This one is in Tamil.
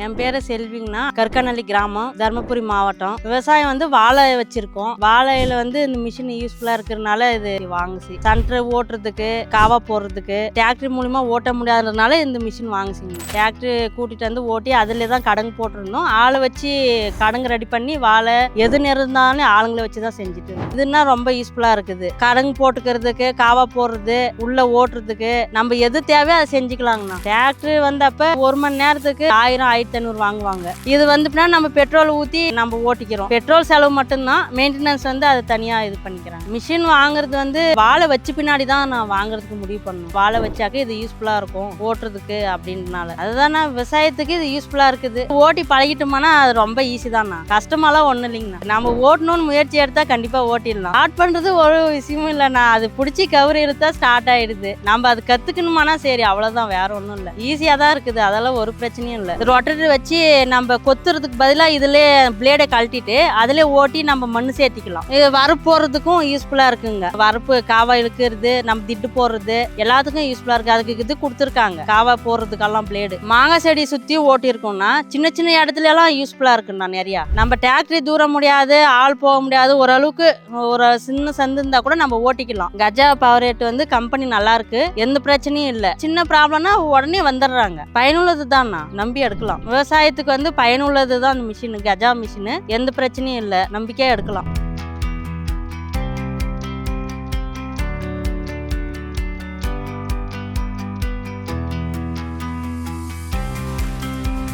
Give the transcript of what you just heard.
என் பேரு செல்விங்கண்ணா. கற்கநல்லி கிராமம், தர்மபுரி மாவட்டம். விவசாயம் வாழை வச்சிருக்கோம். வாழையில இந்த மிஷின் யூஸ்ஃபுல்லா இருக்கிறதுனால இது வாங்குச்சு. சென்டர் ஓட்டுறதுக்கு, காவா போடுறதுக்கு, டிராக்டர் மூலியமா ஓட்ட முடியாததுனால இந்த மிஷின் வாங்குச்சிங்க. டிராக்டர் கூட்டிட்டு வந்து ஓட்டி அதுல தான் கடங்கு போட்டிருந்தோம். ஆளை வச்சு கடங்கு ரெடி பண்ணி வாழை எது இருந்தாலும் ஆளுங்களை வச்சுதான் செஞ்சுட்டு இதுன்னா ரொம்ப யூஸ்ஃபுல்லா இருக்குது. கடங்கு போட்டுக்கிறதுக்கு, காவா போடுறது, உள்ள ஓட்டுறதுக்கு நம்ம எது தேவையோ அதை செஞ்சுக்கலாங்கண்ணா. டிராக்டர் வந்தப்ப 1 மணி நேரத்துக்கு 1000 1500 வாங்குவாங்க. இது நம்ம பெட்ரோல் ஊத்தி நம்ம ஓட்டிக்கிறோம். பெட்ரோல் செலவு மட்டும்தான், மெயின்டெனன்ஸ் அது தனியா இது பண்ணிக்கிறாங்க. மிஷின் வாங்குறது வாழை வச்சு பின்னாடி தான் நான் வாங்குறதுக்கு முடிவு பண்ணணும். வாழை வச்சாக்க இது யூஸ்ஃபுல்லா இருக்கும் ஓட்டுறதுக்கு அப்படின்றனால. அதுதான் விவசாயத்துக்கு இது யூஸ்ஃபுல்லா இருக்குது. ஓட்டி பழகிட்டோம்னா அது ரொம்ப ஈஸி தான்ண்ணா. கஷ்டமாலாம் ஒன்றும் இல்லைங்கண்ணா. நம்ம ஓட்டணும்னு முயற்சி எடுத்தா கண்டிப்பா ஓட்டிடலாம். ஸ்டார்ட் பண்றது ஒரு விஷயமும் இல்லைண்ணா. அது பிடிச்சி கவர் எடுத்தா ஸ்டார்ட் ஆயிடுது. நம்ம அது கத்துக்கணுமானா சரி, அவ்வளவுதான், வேற ஒன்றும் இல்லை. ஈஸியா தான் இருக்குது, அதெல்லாம் ஒரு பிரச்சனையும் இல்லை. ரொட்டேட்டர் வச்சு நம்ம கொத்துறதுக்கு பதிலாக இதுலேயே பிளேடை கழட்டிட்டு அதிலே ஓட்டி நம்ம மண் சேர்த்திக்கலாம். இது வரப்பு போடுறதுக்கும் யூஸ்ஃபுல்லா இருக்குங்க. வரப்பு காவா இழுக்கிறது, நம்ம திட்டு போடுறது எல்லாத்துக்கும் யூஸ்ஃபுல்லா இருக்கு. அதுக்கு இது கொடுத்துருக்காங்க, காவா போடுறதுக்கெல்லாம் பிளேடு. மாங்காய் செடி சுத்தி ஓட்டி இருக்கோம்னா சின்ன சின்ன இடத்துல எல்லாம் யூஸ்ஃபுல்லா இருக்குண்ணா. நிறைய நம்ம டிராக்டர் தூரம் முடியாது, ஆள் போக முடியாது, ஓரளவுக்கு ஒரு சின்ன சந்து இருந்தா கூட நம்ம ஓட்டிக்கலாம். கஜா பவர் கம்பெனி நல்லா இருக்கு, எந்த பிரச்சனையும் இல்லை. சின்ன ப்ராப்ளம்னா உடனே வந்துடுறாங்க. பயனுள்ளது தான், நம்பி எடுக்கலாம். விவசாயத்துக்கு பயனுள்ளது தான் அந்த மிஷின், கஜா மிஷின். எந்த பிரச்சனையும் இல்லை, நம்பிக்கையா எடுக்கலாம்.